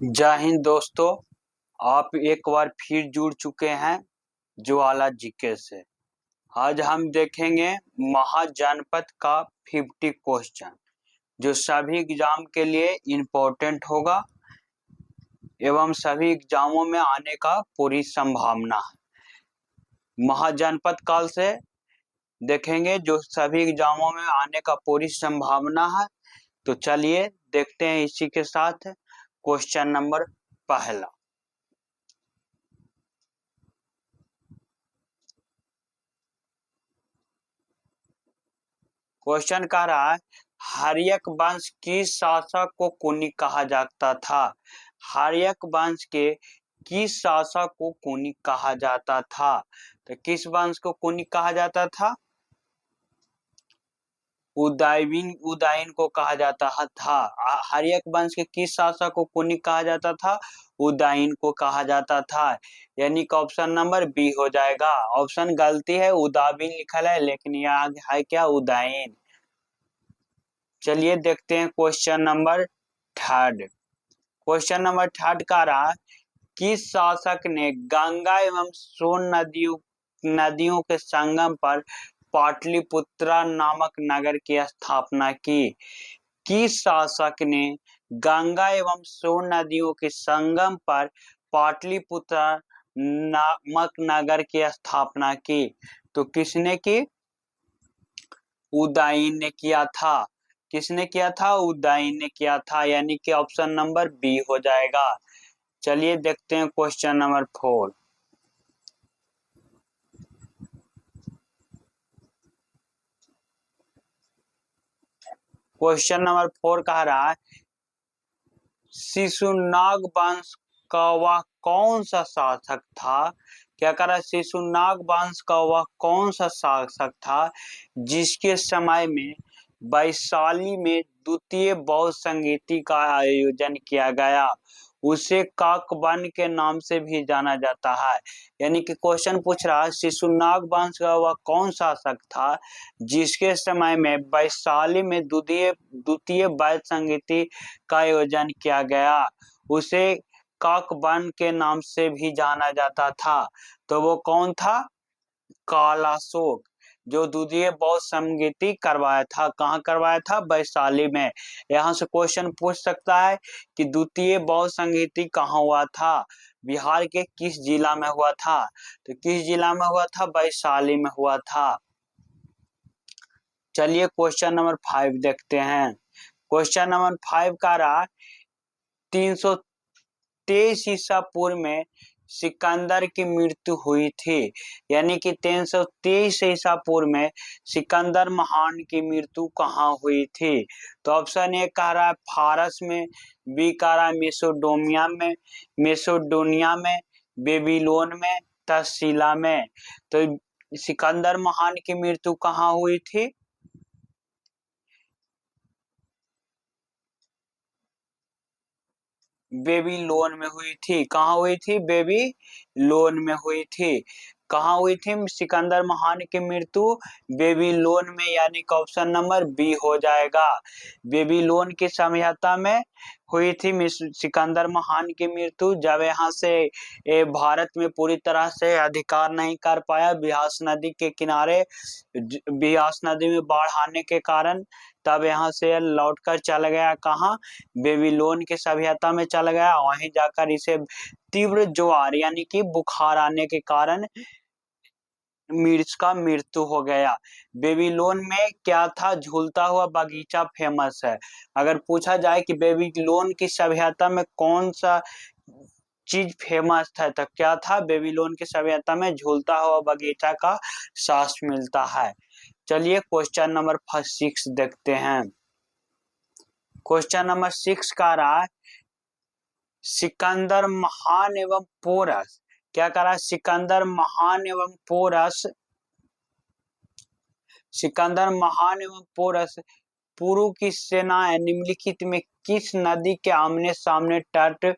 जय हिंद दोस्तों। आप एक बार फिर जुड़ चुके हैं ज्वाला जीके से। आज हम देखेंगे महाजनपद का 50 क्वेश्चन जो सभी एग्जाम के लिए इम्पोर्टेंट होगा एवं सभी एग्जामों में आने का पूरी संभावना है। महाजनपद काल से देखेंगे जो सभी एग्जामों में आने का पूरी संभावना है। तो चलिए देखते हैं इसी के साथ क्वेश्चन नंबर पहला। क्वेश्चन कह रहा है हर्यक वंश की शासक को कुनी कहा जाता था। हर्यक वंश के किस शासक को कुनी कहा जाता था? तो किस वंश को कुनी कहा जाता था? उदयन को कहा जाता था। हर्यक वंश के किस शासक को कुनी कहा जाता था? उदयन को कहा जाता था। यानी कि ऑप्शन नंबर बी हो जाएगा। ऑप्शन गलती है, उदाबिन लिखा है लेकिन यहाँ है क्या? उदयन। चलिए देखते हैं question number third. Question number third का रहा किस शासक ने गंगा एवं सोन नदियों के संगम पर पाटलिपुत्रा नामक नगर की स्थापना की? किस शासक ने गंगा एवं सोन नदियों के संगम पर पाटलिपुत्रा नामक नगर की स्थापना की? तो किसने की? उदयन ने किया था। किसने किया था? उदयन ने किया था। यानी कि ऑप्शन नंबर बी हो जाएगा। चलिए देखते हैं क्वेश्चन नंबर 4। क्वेश्चन नंबर 4 कह रहा है शिशुनाग वंश का वह कौन सा शासक था? क्या कह रहा है? शिशुनाग वंश का वह कौन सा शासक था जिसके समय में वैशाली में द्वितीय बौद्ध संगीति का आयोजन किया गया? उसे काकवन के नाम से भी जाना जाता है। यानी कि क्वेश्चन पूछ रहा है शिशुनाग वंश का वह कौन शासक था जिसके समय में वैशाली में द्वितीय बौद्ध संगीति का आयोजन किया गया? उसे काकवन के नाम से भी जाना जाता था। तो वो कौन था? कालाशोक, जो द्वितीय बौद्ध संगीति करवाया था। कहाँ करवाया था? वैशाली में। यहाँ से क्वेश्चन पूछ सकता है कि द्वितीय बौद्ध संगीति कहाँ हुआ था? बिहार के किस जिला में हुआ था? तो किस जिला में हुआ था? वैशाली में हुआ था। चलिए क्वेश्चन नंबर 5 देखते हैं। क्वेश्चन नंबर 5 का रहा 323 ईसा पूर्व में सिकंदर की मृत्यु हुई थी। यानी कि 323 ईसा पूर्व में सिकंदर महान की मृत्यु कहाँ हुई थी? तो ऑप्शन ए कह रहा है फारस में, बी कह रहा है मेसोडोनिया में, बेबीलोन में, तक्षशिला में। तो सिकंदर महान की मृत्यु कहाँ हुई थी? बेबीलोन में हुई थी। कहाँ हुई थी? बेबीलोन में हुई थी। कहाँ हुई थी सिकंदर महान की मृत्यु? बेबीलोन में। यानी कि ऑप्शन नंबर बी हो जाएगा। बेबीलोन की समझौता में हुई थी सिकंदर महान की मृत्यु, जब यहाँ से भारत में पूरी तरह से अधिकार नहीं कर पाया ब्यास नदी के किनारे। ब्यास नदी में बाढ़ आने के कारण तब यहाँ से लौटकर चला गया। कहाँ? बेबीलोन के सभ्यता में चला गया। वहीं जाकर इसे तीव्र ज्वार यानी कि बुखार आने के कारण मिर्च का मृत्यु हो गया। बेबीलोन में क्या था? झूलता हुआ बगीचा फेमस है। अगर पूछा जाए कि बेबीलोन की सभ्यता में कौन सा चीज फेमस था तो क्या था? बेबीलोन की सभ्यता में झूलता हुआ बगीचा का साक्ष मिलता है। चलिए क्वेश्चन नंबर 6 देखते हैं। क्वेश्चन नंबर 6 का रहा सिकंदर महान एवं पोरस। क्या करा? सिकंदर महान एवं पोरस। सिकंदर महान एवं पोरस पुरु की सेना निम्नलिखित में किस नदी के आमने सामने तट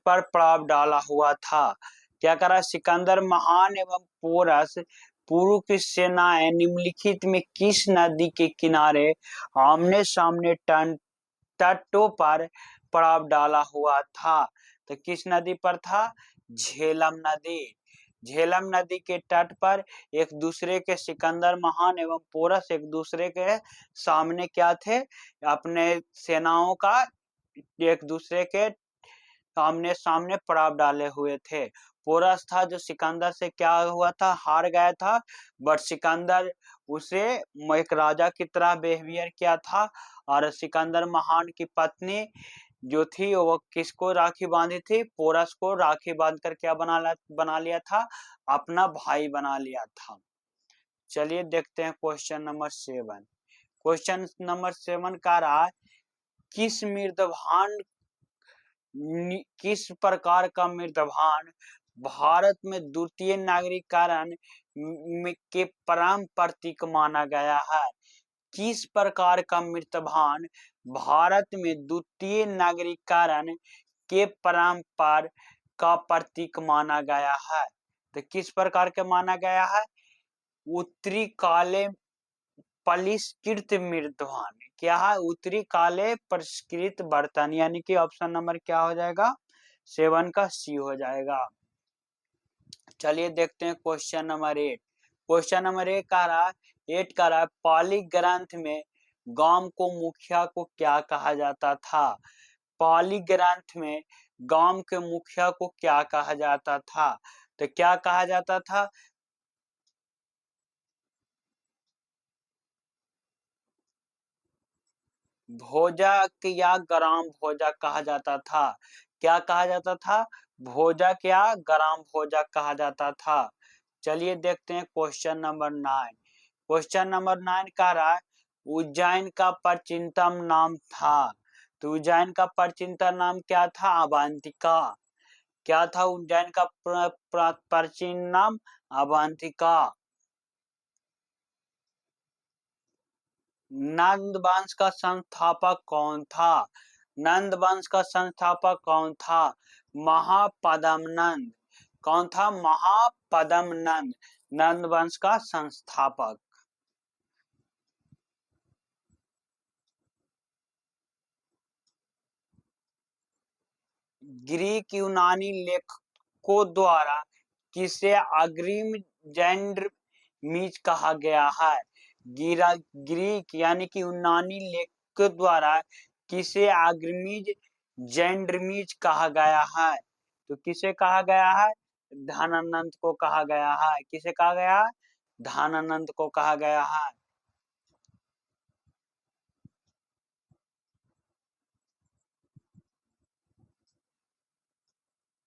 पर पड़ाव डाला हुआ था? क्या करा? सिकंदर महान एवं पोरस पुरु की सेनाएं निम्नलिखित में किस नदी के किनारे आमने सामने तटों पर प्रभाव डाला हुआ था। तो किस नदी पर था? झेलम नदी। झेलम नदी के तट पर एक दूसरे के सिकंदर महान एवं पोरस एक दूसरे के सामने क्या थे? अपने सेनाओं का एक दूसरे के आमने सामने प्रभाव डाले हुए थे। पोरस था जो सिकंदर से क्या हुआ था? हार गया था। बट सिकंदर उसे एक राजा की तरह बिहेवियर किया था। और सिकंदर महान की पत्नी जो थी वो किसको राखी बांधी थी? पोरस को राखी बांध कर क्या बना लिया था? अपना भाई बना लिया था। चलिए देखते हैं क्वेश्चन नंबर 7। क्वेश्चन नंबर 7 का रहा, किस मृदभान किस प्रकार का मृदभान भारत में द्वितीय नागरिकरण के परम प्रतीक माना गया है? किस प्रकार का मृतभान भारत में द्वितीय नागरिकरण के परम्पर का प्रतीक माना गया है? तो किस प्रकार के माना गया है? उत्तरी काले परिष्कृत मृदभान। क्या है? उत्तरी काले परिष्कृत बर्तन, यानी कि ऑप्शन नंबर क्या हो जाएगा? 7 का सी हो जाएगा। चलिए देखते हैं क्वेश्चन नंबर 8। क्वेश्चन नंबर 8 का रहा पाली ग्रंथ में गांव को मुखिया को क्या कहा जाता था? पाली ग्रंथ में गांव के मुखिया को क्या कहा जाता था? तो क्या कहा जाता था? भोजक या ग्राम भोजक कहा जाता था। क्या कहा जाता था? भोजक या ग्राम भोजक कहा जाता था। चलिए देखते हैं क्वेश्चन नंबर 9। क्वेश्चन नंबर 9 का रहा उज्जैन का प्राचीनतम नाम था। तो उज्जैन का प्राचीनतम नाम क्या था? अवंतिका। क्या था उज्जैन का प्राचीन नाम? अवंतिका। नंद वंश का संस्थापक कौन था? नंद वंश का संस्थापक कौन था? महापद्म नंद। कौन था? महापद्म नंद, नंद वंश का संस्थापक। ग्रीक यूनानी लेखकों द्वारा किसे अग्रिम जेंडर मीज कहा गया है? ग्रीक यानी कि यूनानी लेखकों द्वारा किसे अग्रमीज जेंड्रमीज कहा गया है? तो किसे कहा गया है? धनानंद को कहा गया है। किसे कहा गया? धनानंद को कहा गया है।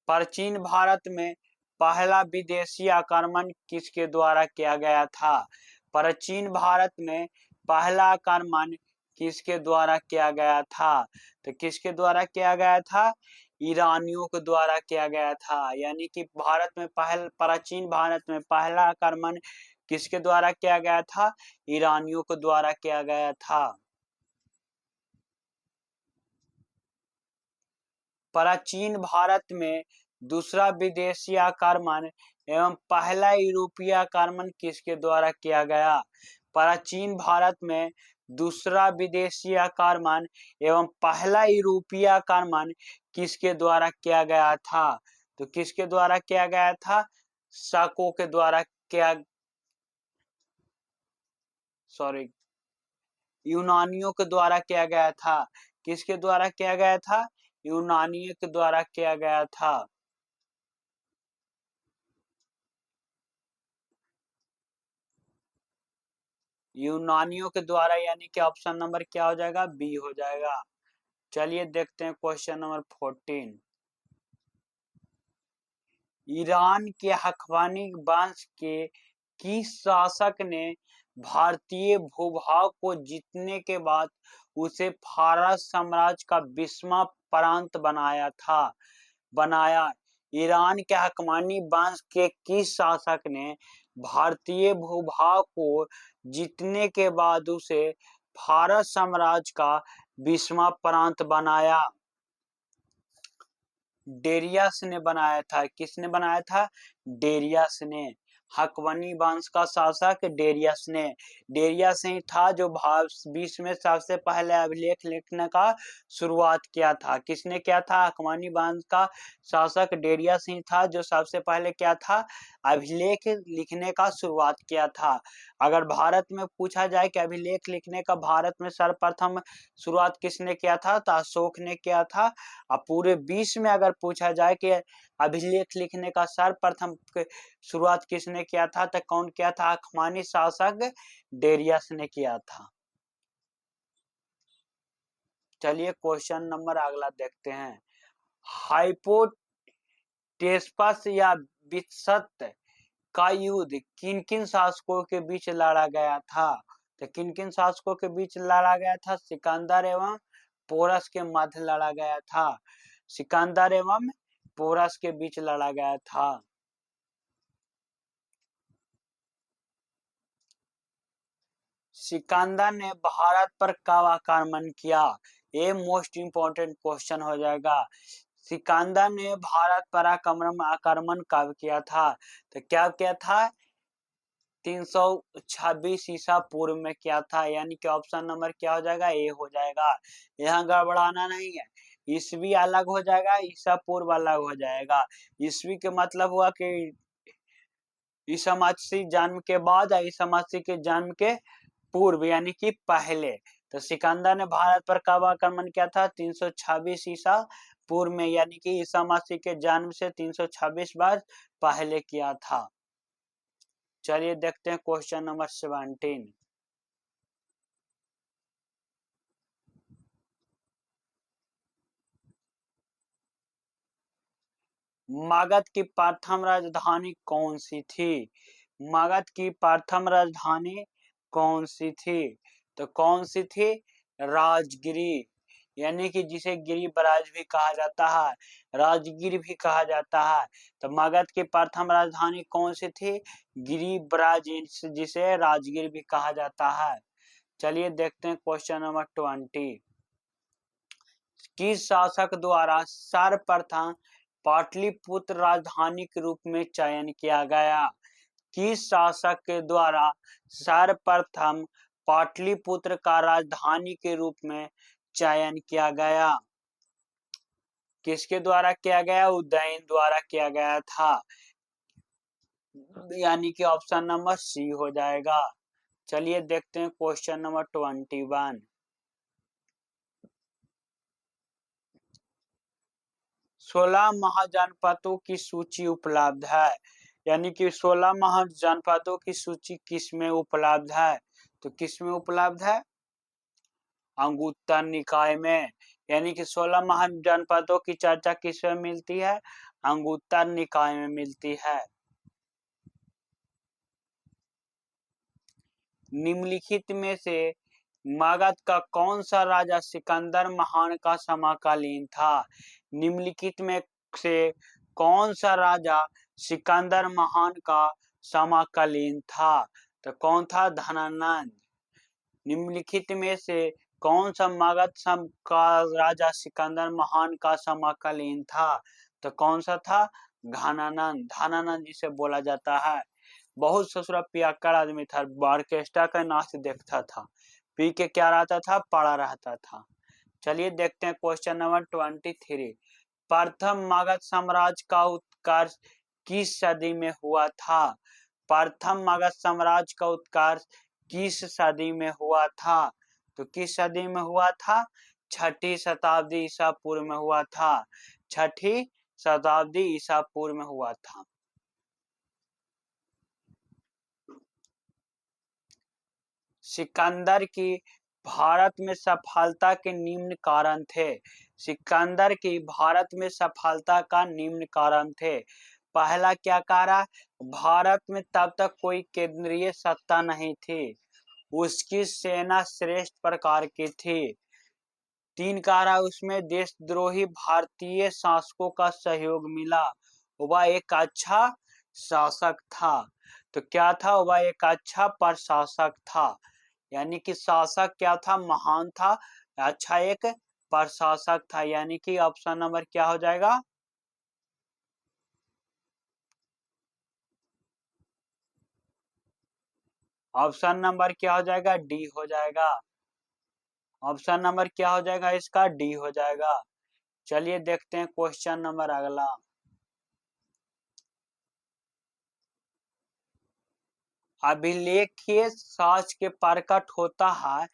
प्राचीन भारत में पहला विदेशी आक्रमण किसके द्वारा किया गया था? प्राचीन भारत में पहला आक्रमण किसके द्वारा किया गया था? तो किसके द्वारा किया गया था? ईरानियों के द्वारा किया गया था। यानी कि भारत में प्राचीन भारत में पहला आक्रमण किसके द्वारा किया गया था? ईरानियों के द्वारा किया गया था। प्राचीन भारत में दूसरा विदेशी आक्रमण एवं पहला यूरोपीय आक्रमण किसके द्वारा किया गया? प्राचीन भारत में दूसरा विदेशी आक्रमण एवं पहला यूरोपीय आक्रमण किसके द्वारा किया गया था? तो किसके द्वारा किया गया था? शाकों के द्वारा किया, सॉरी, यूनानियों के द्वारा किया गया था। किसके द्वारा किया गया था? यूनानियों के द्वारा किया गया था। यूनानियों के द्वारा, यानी कि ऑप्शन नंबर क्या हो जाएगा? बी हो जाएगा। चलिए देखते हैं क्वेश्चन नंबर 14। ईरान के हकवानी वंश के किस शासक ने भारतीय भूभाग को जीतने के बाद उसे फारस साम्राज्य का 20वां प्रांत बनाया? ईरान के हकवानी वंश के किस शासक ने भारतीय भूभाग को जीतने के बाद उसे फारस साम्राज्य का 20वां प्रांत बनाया? डेरियस ने बनाया था। किसने बनाया था? डेरियस ने। हकवनी वंश का शासक डेरियस ने। डेरियस ही था जो विश्व में सबसे पहले अभिलेख लिखने का शुरुआत किया था। किसने किया था? हकवनी वंश का शासक डेरियस ही था जो सबसे पहले क्या था? अभिलेख लिखने का शुरुआत किया था। अगर भारत में पूछा जाए कि अभिलेख लिखने का भारत में सर्वप्रथम शुरुआत किसने किया था, तो अशोक ने किया था। और पूरे विश्व में अगर पूछा जाए कि अभिलेख लिखने का सर्वप्रथम शुरुआत किसने किया था, तो कौन किया था? अखमानी शासक डेरियस ने किया था। चलिए क्वेश्चन नंबर अगला देखते हैं। हाइपोटेस्पस या बित्सत का युद्ध किन किन शासकों के बीच लड़ा गया था? तो किन किन शासकों के बीच लड़ा गया था? सिकंदर एवं पोरस के मध्य लड़ा गया था। सिकंदर एवं पोरस के बीच लड़ा गया था। सिकंदर ने भारत पर कब आक्रमण किया? ये मोस्ट इंपोर्टेंट क्वेश्चन हो जाएगा। सिकंदर ने भारत पर आक्रमण कब किया था? तो क्या किया था? 326 ईसा पूर्व में किया था। यानी कि ऑप्शन नंबर क्या हो जाएगा? ए हो जाएगा। यहाँ गड़बड़ाना नहीं है। ईसवी अलग हो जाएगा, ईसा पूर्व अलग हो जाएगा। ईसवी के मतलब हुआ कि ईसा मसीह जन्म के बाद, ईसा मसीह के जन्म के पूर्व यानी कि पहले। तो सिकंदर ने भारत पर कब आक्रमण किया था? 326 ईसा पूर्व में, यानी कि ईसा मसीह के जन्म से 326 वर्ष पहले किया था। चलिए देखते हैं क्वेश्चन नंबर 17। मगध की प्रथम राजधानी कौन सी थी? मगध की प्रथम राजधानी कौन सी थी? तो कौन सी थी? राजगिरी, यानी कि जिसे गिरिब्राज भी कहा जाता है, राजगिर भी कहा जाता है। तो मगध की प्रथम राजधानी कौन सी थी? गिरिब्राज, जिसे राजगिर भी कहा जाता है। चलिए देखते हैं क्वेश्चन नंबर 20। किस शासक द्वारा सर्वप्रथम पाटलिपुत्र राजधानी के रूप में चयन किया गया? किस शासक के द्वारा सर्वप्रथम पाटलिपुत्र का राजधानी के रूप में चयन किया गया? किसके द्वारा किया गया? उदयन द्वारा किया गया था। यानी कि ऑप्शन नंबर सी हो जाएगा। चलिए देखते हैं क्वेश्चन नंबर 21। 16 महाजनपदों की सूची उपलब्ध है। यानी कि 16 महाजनपदों की सूची किस में उपलब्ध है? तो किस में उपलब्ध है? अंगुत्तर निकाय में। यानी कि 16 महाजनपदों की चर्चा किस में मिलती है? अंगुत्तर निकाय में मिलती है। निम्नलिखित में से मगध का कौन सा राजा सिकंदर महान का समकालीन था? निम्नलिखित में से कौन सा राजा सिकंदर महान का समकालीन था? तो कौन था? धनानंद। निम्नलिखित में से कौन सा मगध का राजा सिकंदर महान का समकालीन था? तो कौन सा था? घनानंद। धनानंद जिसे बोला जाता है। बहुत ससुरा पियक्कड़ आदमी था, ऑर्केस्ट्रा का नाच देखता था, पी के क्या रहता था? पड़ा रहता था। चलिए देखते हैं क्वेश्चन नंबर 23। प्रथम मगध साम्राज्य का उत्कर्ष किस सदी में हुआ था? प्रथम मगध साम्राज्य का उत्कर्ष किस सदी में हुआ था? तो किस सदी में हुआ था? छठी शताब्दी ईसा पूर्व में हुआ था। छठी शताब्दी ईसा पूर्व में हुआ था। सिकंदर की भारत में सफलता के निम्न कारण थे। सिकंदर की भारत में सफलता का निम्न कारण थे। पहला क्या कारण? भारत में तब तक कोई केंद्रीय सत्ता नहीं थी, उसकी सेना श्रेष्ठ प्रकार की थी। 3 कारण उसमें देशद्रोही भारतीय शासकों का सहयोग मिला, वह एक अच्छा शासक था। तो क्या था? वह एक अच्छा प्रशासक था। यानी कि शासक क्या था? महान था। अच्छा एक प्रशासक था। यानी कि ऑप्शन नंबर क्या हो जाएगा? ऑप्शन नंबर क्या हो जाएगा? डी हो जाएगा। ऑप्शन नंबर क्या हो जाएगा इसका? डी हो जाएगा। चलिए देखते हैं क्वेश्चन नंबर अगला। अभिलेखीय साक्ष्य के प्रकट होता है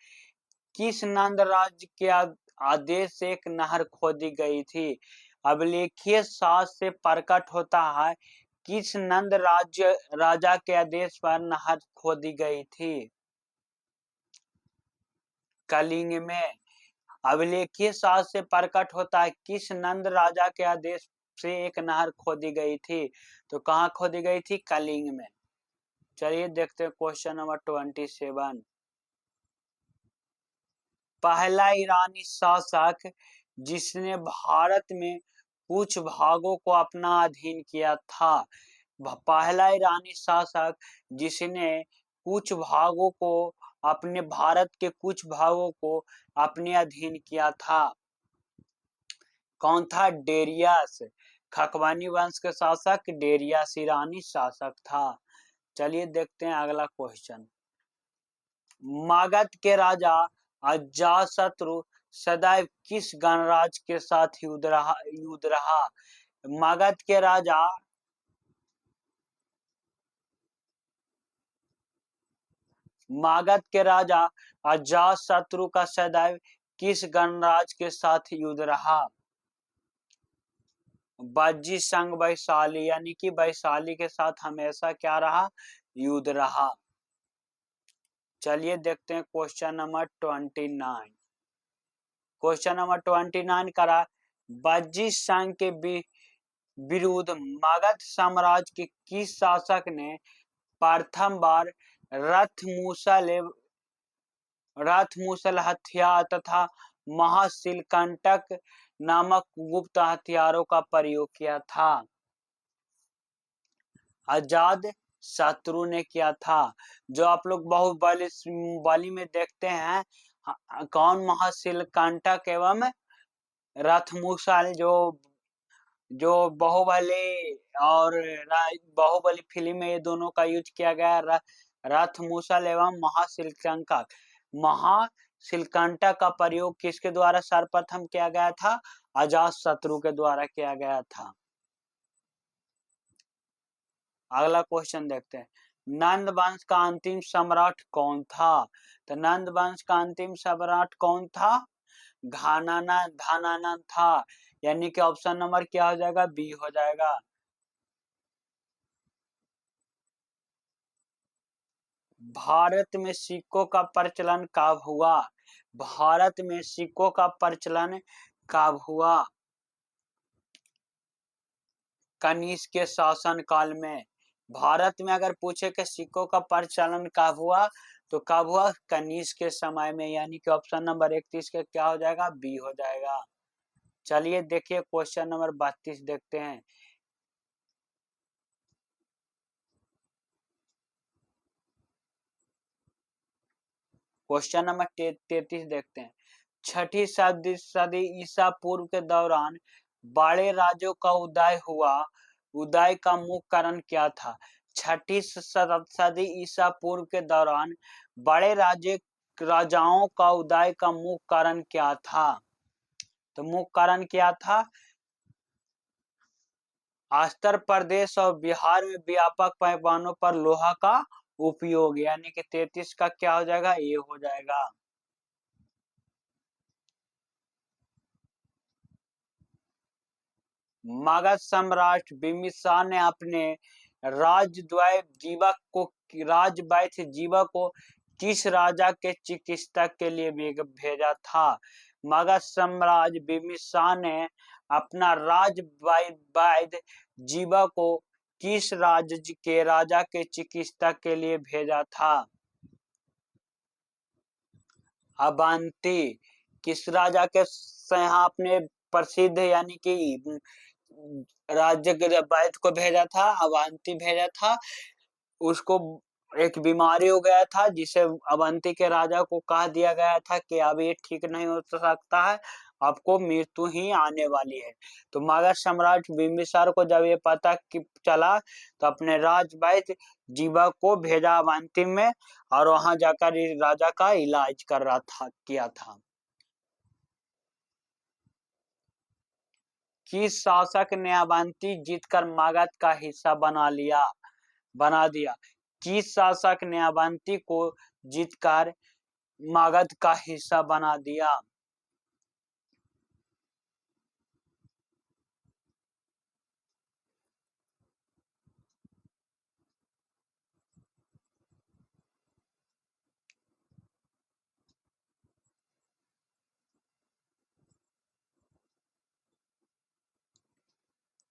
किस नंद राज्य के आदेश से एक नहर खोदी गई थी? अभिलेखीय साक्ष्य से प्रकट होता है किस नंद राज्य राजा के आदेश पर नहर खोदी गई थी? कलिंग में। अभिलेखीय साक्ष्य से प्रकट होता है किस नंद राजा के आदेश से एक नहर खोदी गई थी? तो कहाँ खोदी गई थी? कलिंग में। चलिए देखते हैं क्वेश्चन नंबर 27। पहला ईरानी शासक जिसने भारत में कुछ भागों को अपना अधीन किया था। पहला ईरानी शासक जिसने कुछ भागों को अपने भारत के कुछ भागों को अपने अधीन किया था, कौन था? डेरियस। खकवानी वंश के शासक डेरियस ईरानी शासक था। चलिए देखते हैं अगला क्वेश्चन। मगध के राजा अजातशत्रु सदैव किस गणराज्य के साथ युद्ध रहा? मगध के राजा अजातशत्रु का सदैव किस गणराज्य के साथ युद्ध रहा? बाजी संग वैशाली, यानी कि वैशाली के साथ हमेशा क्या रहा? युद्ध रहा। चलिए देखते हैं क्वेश्चन नंबर 29। क्वेश्चन नंबर 29 करा, बाजी संघ के विरुद्ध मगध साम्राज्य के किस शासक ने प्रथम बार रथ मूसल हथियार तथा महाशिलकंटक नामक गुप्त हथियारों का प्रयोग किया था? अजाद शत्रु ने किया था। जो आप लोग बाहुबली में देखते हैं, कौन महाशिलकंटक एवं रथ मूसल, जो बाहुबली और बाहुबली फिल्म में ये दोनों का यूज किया गया। रथ मूसल एवं महाशिलकंटक का प्रयोग किसके द्वारा सर्वप्रथम किया गया था? अजात शत्रु के द्वारा किया गया था। अगला क्वेश्चन देखते हैं। नंद वंश का अंतिम सम्राट कौन था? तो नंद वंश का अंतिम सम्राट कौन था? घनानंद था। यानी कि ऑप्शन नंबर क्या हो जाएगा? बी हो जाएगा। भारत में सिक्कों का प्रचलन कब हुआ? भारत में सिक्कों का प्रचलन कब हुआ? कनिष्क के शासन काल में। भारत में अगर पूछे कि सिक्कों का प्रचलन कब हुआ, तो कब हुआ? कनिष्क के समय में। यानी कि ऑप्शन नंबर 31 के क्या हो जाएगा? बी हो जाएगा। चलिए देखिए क्वेश्चन नंबर 32 देखते हैं। क्वेश्चन नंबर 33 देखते हैं। छठी सदी ईसा पूर्व के दौरान बड़े राज्यों का उदय का मुख्य कारण क्या था? छठी सदी ईसा पूर्व के दौरान बड़े राजाओं का उदय का मुख्य कारण क्या था? तो मुख्य कारण क्या था? उत्तर प्रदेश और बिहार में व्यापक पैमानों पर लोहा का उपयोग। यानी कि 33 का क्या हो जाएगा? ये हो जाएगा। मगध सम्राट बिंबिसार ने अपने राजवैद्य जीवक को किस राजा के चिकित्सा के लिए भेजा था? मगध सम्राट बिंबिसार ने अपना राजवैद्य जीवक को किस राज्य के राजा के चिकित्सा के लिए भेजा था? अवंती। किस राजा के यहाँ अपने प्रसिद्ध यानी कि राज्य के वैद्य को भेजा था? अवंती भेजा था। उसको एक बीमारी हो गया था जिसे अवंती के राजा को कह दिया गया था कि अब ये ठीक नहीं हो सकता है, आपको मृत्यु ही आने वाली है। तो मगध सम्राट बिंबिसार को जब ये पता कि चला तो अपने राजवैद्य जीवा को भेजा अवंती में, और वहां जाकर इस राजा का इलाज कर रहा था, किया था। किस शासक ने अवंती जीतकर मगध का हिस्सा बना दिया? किस शासक ने अवंती को जीतकर मगध का हिस्सा बना दिया?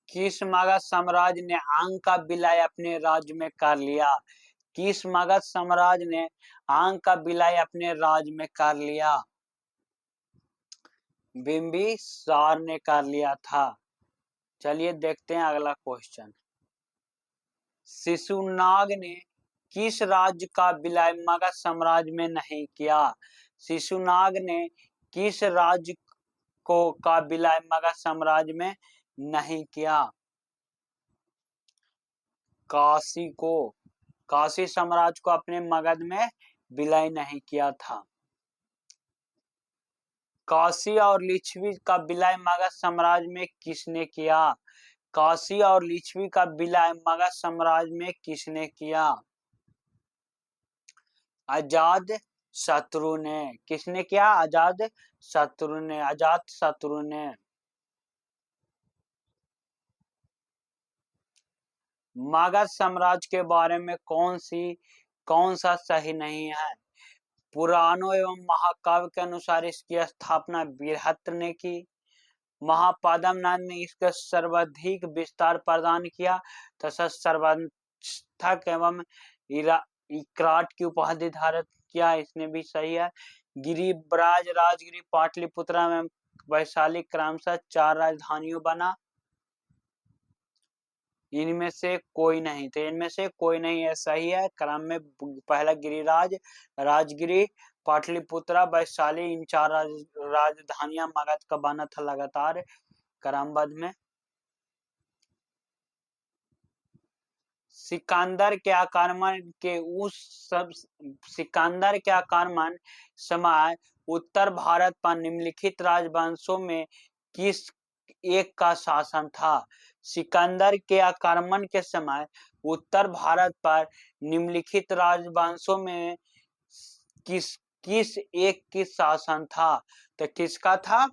किस मगध साम्राज्य ने आंग का विलय अपने राज्य में कर लिया? किस मगध साम्राज्य ने आंग का विलय अपने राज्य में कर लिया? बिंबिसार ने कर लिया था। चलिए देखते हैं अगला क्वेश्चन। शिशुनाग ने किस राज्य का विलय मगध साम्राज्य में नहीं किया? शिशुनाग ने किस राज्य को का विलय मगध साम्राज्य में नहीं किया? काशी को, काशी साम्राज्य को अपने मगध में विलय नहीं किया था। काशी और लिच्छवी का विलय मगध साम्राज्य में किसने किया? काशी और लिच्छवी का विलय मगध साम्राज्य में किसने किया? अजात शत्रु ने। किसने किया? अजात शत्रु ने, अजात शत्रु ने। मगध साम्राज्य के बारे में कौन सा सही नहीं है? पुराणों एवं महाकाव्य के अनुसार इसकी स्थापना बृहत्र ने की। महापद्म नंद ने इसका सर्वाधिक विस्तार प्रदान किया तथा सर्वस्थक एवं इकराट की उपाधि धारण किया, इसने भी सही है। गिरिब्राज राजगिरी पाटलिपुत्र में वैशाली क्रमशः 4 राजधानियों बना। इनमें से कोई नहीं, तो इनमें से कोई नहीं है, सही है। क्रम में पहला गिरिराज, राजगिरी, पाटलिपुत्रा, वैशाली, इन 4 राजधानियां मगध का बना था लगातार क्रमबद्ध में। सिकंदर के आक्रमण के उस सब सिकंदर के आक्रमण समय उत्तर भारत पर निम्नलिखित राजवंशों में किस एक का शासन था? सिकंदर के आक्रमण के समय उत्तर भारत पर निम्नलिखित राजवंशों में किस किस एक की शासन था? तो किसका था?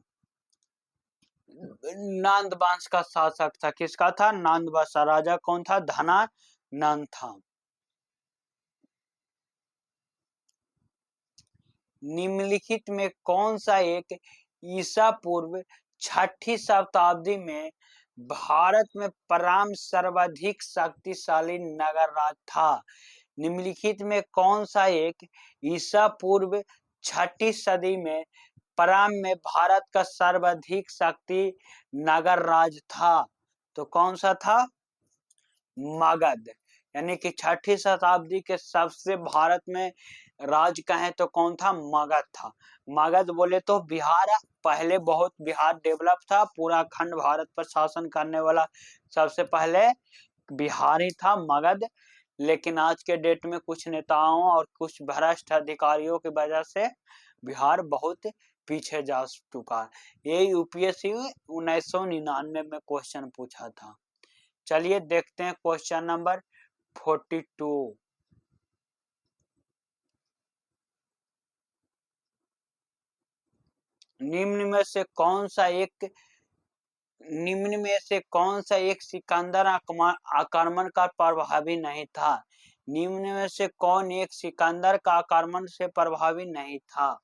नंद वंश का शासक था। किसका था? नंद वंश। राजा कौन था? धनानंद था। निम्नलिखित में कौन सा एक ईसा पूर्व 6ठी शताब्दी में भारत में प्रारंभ सर्वाधिक शक्तिशाली नगर राज था? निम्नलिखित में कौन सा एक ईसा पूर्व 6ठी सदी में प्रारंभ में भारत का सर्वाधिक शक्ति नगर राज था? तो कौन सा था? मगध। यानी कि 6ठी शताब्दी के सबसे भारत में राज कहें तो कौन था? मगध था। मगध बोले तो बिहार, पहले बहुत बिहार डेवलप था, पूरा खंड भारत पर शासन करने वाला सबसे पहले बिहार ही था, मगध। लेकिन आज के डेट में कुछ नेताओं और कुछ भ्रष्ट अधिकारियों की वजह से बिहार बहुत पीछे जा चुका है। ये यूपीएससी 1999 में क्वेश्चन पूछा था। चलिए देखते हैं क्वेश्चन नंबर 42। निम्न में से कौन सा एक सिकंदर आक्रमण का प्रभावी नहीं था? निम्न में से कौन एक सिकंदर का आक्रमण से प्रभावी नहीं था?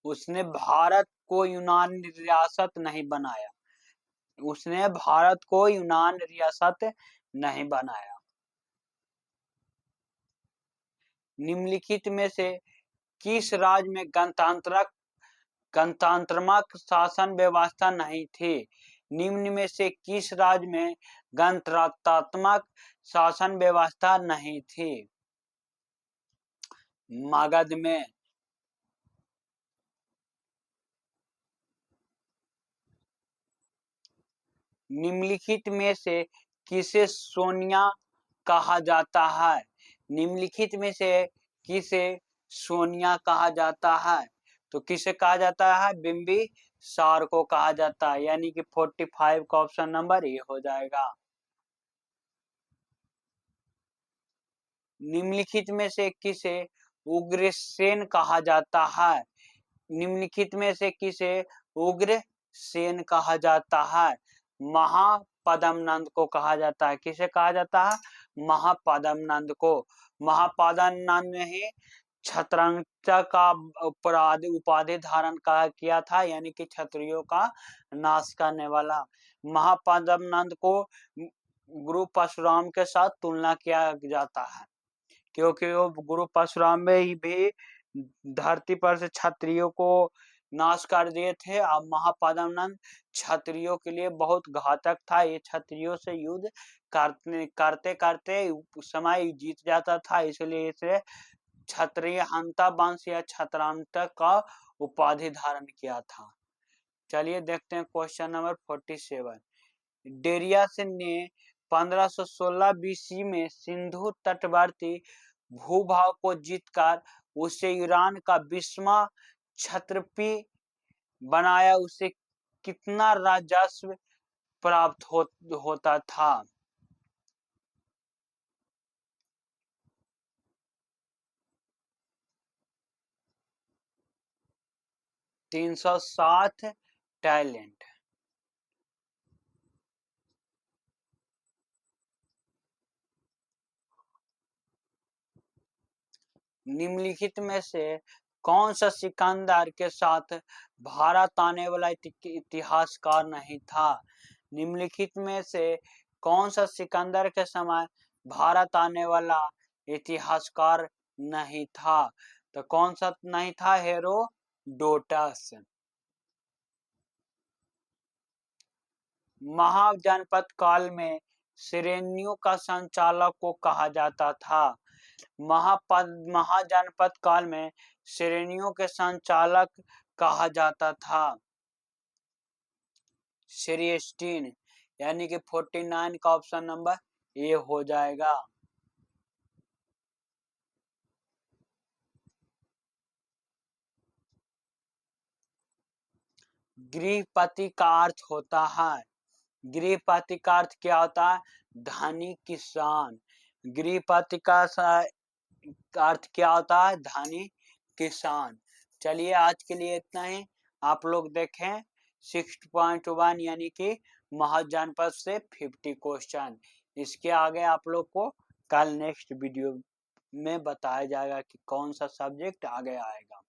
उसने भारत को यूनान रियासत नहीं बनाया। उसने भारत को यूनान रियासत नहीं बनाया। निम्नलिखित में से किस राज्य में गणतंत्रात्मक शासन व्यवस्था नहीं थी? निम्न में से किस राज्य में गणतंत्रात्मक शासन व्यवस्था नहीं थी। मगध में निम्नलिखित में से किसे सोनिया कहा जाता है? निम्नलिखित में से किसे सोनिया कहा जाता है? तो किसे कहा जाता है? बिंबिसार को कहा जाता है, यानी कि 45 का ऑप्शन नंबर ए हो जाएगा। निम्नलिखित में से किसे उग्रसेन कहा जाता है? निम्नलिखित में से किसे उग्रसेन कहा जाता है? महापद्मनंद को कहा जाता है। किसे कहा जाता है? महापद्मनंद को। महापद्मनंद ने ही छत्रंग का उपाधि धारण किया था, यानी कि क्षत्रियों का नाश करने वाला। महापद्मनंद को गुरु परशुराम के साथ तुलना किया जाता है, क्योंकि वो गुरु परशुराम में ही भी धरती पर से क्षत्रियों को नाश कर दिए थे। अब महापद्मनंद क्षत्रियों के लिए बहुत घातक था। ये क्षत्रियों से युद्ध करते करते समय जीत जाता था, इसलिए इसे क्षत्रिय हंता वंश या छत्रांतक का उपाधि धारण किया था। चलिए देखते हैं क्वेश्चन नंबर 47। डेरियासिन ने 1516 बीसी में सिंधु तटवर्ती भूभाग को जीतकर उसे ईरान का 20वां क्षत्रपी बनाया। उसे कितना राजस्व प्राप्त होता था? 360 टैलेंट। निम्नलिखित में से कौन सा सिकंदर के साथ भारत आने वाला इतिहासकार नहीं था? निम्नलिखित में से कौन सा सिकंदर के समय भारत आने वाला इतिहासकार नहीं था? तो कौन सा नहीं था? हेरोडोटस। महाजनपद काल में श्रेणियों का संचालक को कहा जाता था। महाजनपद काल में श्रेणियों के संचालक कहा जाता था श्रेष्ठीन, यानी कि 49 का ऑप्शन नंबर ए हो जाएगा। गृहपति का अर्थ होता है, गृहपति का अर्थ क्या होता है? धनी किसान। गृहपति का अर्थ क्या होता है? धनी किसान। चलिए आज के लिए इतना ही। आप लोग देखें 6.1 यानी कि महाजनपद से 50 क्वेश्चन। इसके आगे आप लोग को कल नेक्स्ट वीडियो में बताया जाएगा कि कौन सा सब्जेक्ट आगे आएगा।